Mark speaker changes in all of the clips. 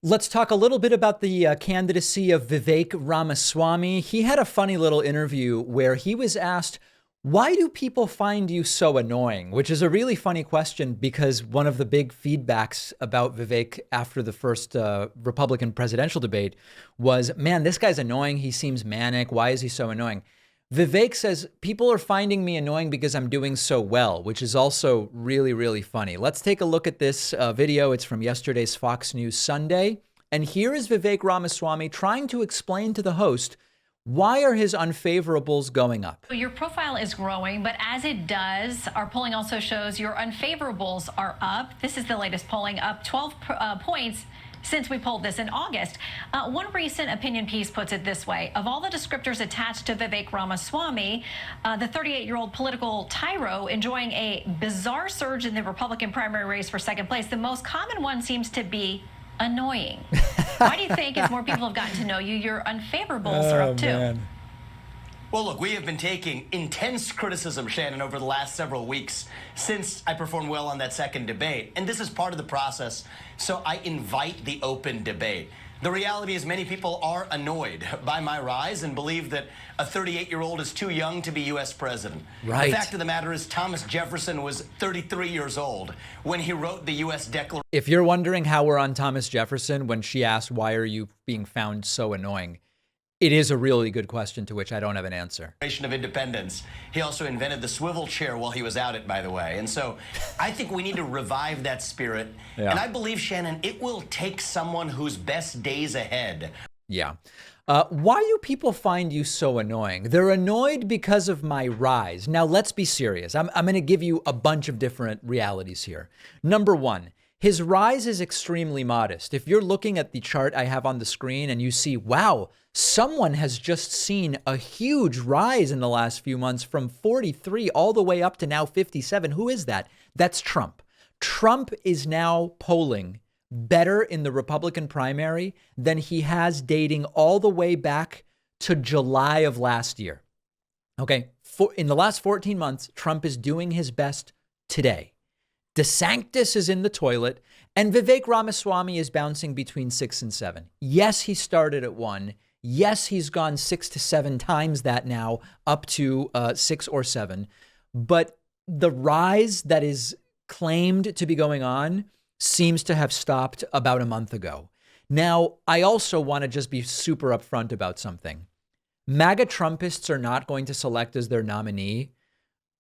Speaker 1: Let's talk a little bit about the candidacy of Vivek Ramaswamy. He had a funny little interview where he was asked, why do people find you so annoying? Which is a really funny question because one of the big feedbacks about Vivek after the first Republican presidential debate was, man, this guy's annoying. He seems manic. Why is he so annoying? Vivek says, people are finding me annoying because I'm doing so well, which is also really, really funny. Let's take a look at this video. It's from yesterday's Fox News Sunday. And here is Vivek Ramaswamy trying to explain to the host, why are his unfavorables going up?
Speaker 2: Your profile is growing, but as it does, our polling also shows your unfavorables are up. This is the latest polling, up 12 points since we polled this in August. One recent opinion piece puts it this way. Of all the descriptors attached to Vivek Ramaswamy, the 38-year-old political tyro enjoying a bizarre surge in the Republican primary race for second place, the most common one seems to be annoying. Why do you think, as more people have gotten to know you, your unfavorables are up too?
Speaker 1: Man.
Speaker 3: Well, look, we have been taking intense criticism, Shannon, over the last several weeks since I performed well on that second debate. And this is part of the process, so I invite the open debate. The reality is many people are annoyed by my rise and believe that a 38-year-old is too young to be U.S. president.
Speaker 1: Right.
Speaker 3: The fact of the matter is Thomas Jefferson was 33 years old when he wrote the U.S. Declaration
Speaker 1: If you're wondering how we're on Thomas Jefferson when she asked, why are you being found so annoying? It is a really good question to which I don't have an answer.
Speaker 3: of Independence. He also invented the swivel chair while he was out it, by the way. And so I think we need to revive that spirit.
Speaker 1: Yeah.
Speaker 3: And I believe, Shannon, it will take someone whose best days ahead.
Speaker 1: Yeah. Why do people find you so annoying? They're annoyed because of my rise. Now, let's be serious. I'm going to give you a bunch of different realities here. Number one, his rise is extremely modest. If you're looking at the chart I have on the screen and you see, wow, someone has just seen a huge rise in the last few months from 43 all the way up to now 57. Who is that? That's Trump. Trump is now polling better in the Republican primary than he has dating all the way back to July of last year. Okay, in the last 14 months, Trump is doing his best today. DeSantis is in the toilet, and Vivek Ramaswamy is bouncing between 6 and 7. Yes, he started at 1. Yes, he's gone 6 to 7 times that now, up to 6 or 7. But the rise that is claimed to be going on seems to have stopped about a month ago. Now, I also want to just be super upfront about something. MAGA Trumpists are not going to select as their nominee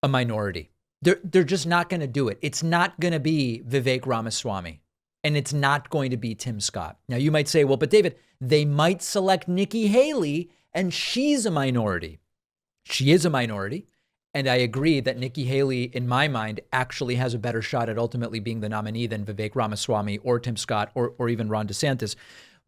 Speaker 1: a minority. They're just not going to do it. It's not going to be Vivek Ramaswamy, and it's not going to be Tim Scott. Now, you might say, well, but David, they might select Nikki Haley, and she's a minority. She is a minority, and I agree that Nikki Haley, in my mind, actually has a better shot at ultimately being the nominee than Vivek Ramaswamy or Tim Scott or even Ron DeSantis.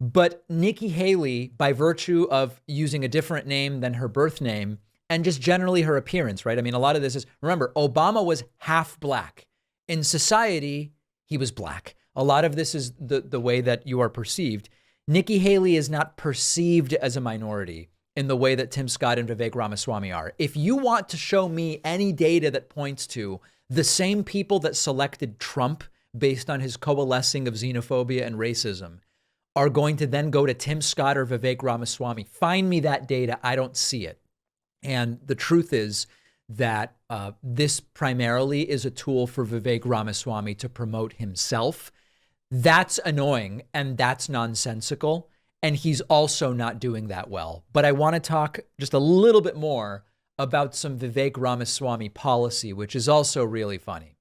Speaker 1: But Nikki Haley, by virtue of using a different name than her birth name, and just generally her appearance, right? I mean, a lot of this is, remember, Obama was half black. In society, he was black. A lot of this is the way that you are perceived. Nikki Haley is not perceived as a minority in the way that Tim Scott and Vivek Ramaswamy are. If you want to show me any data that points to the same people that selected Trump based on his coalescing of xenophobia and racism are going to then go to Tim Scott or Vivek Ramaswamy, find me that data. I don't see it. And the truth is that this primarily is a tool for Vivek Ramaswamy to promote himself. That's annoying and that's nonsensical. And he's also not doing that well. But I want to talk just a little bit more about some Vivek Ramaswamy policy, which is also really funny.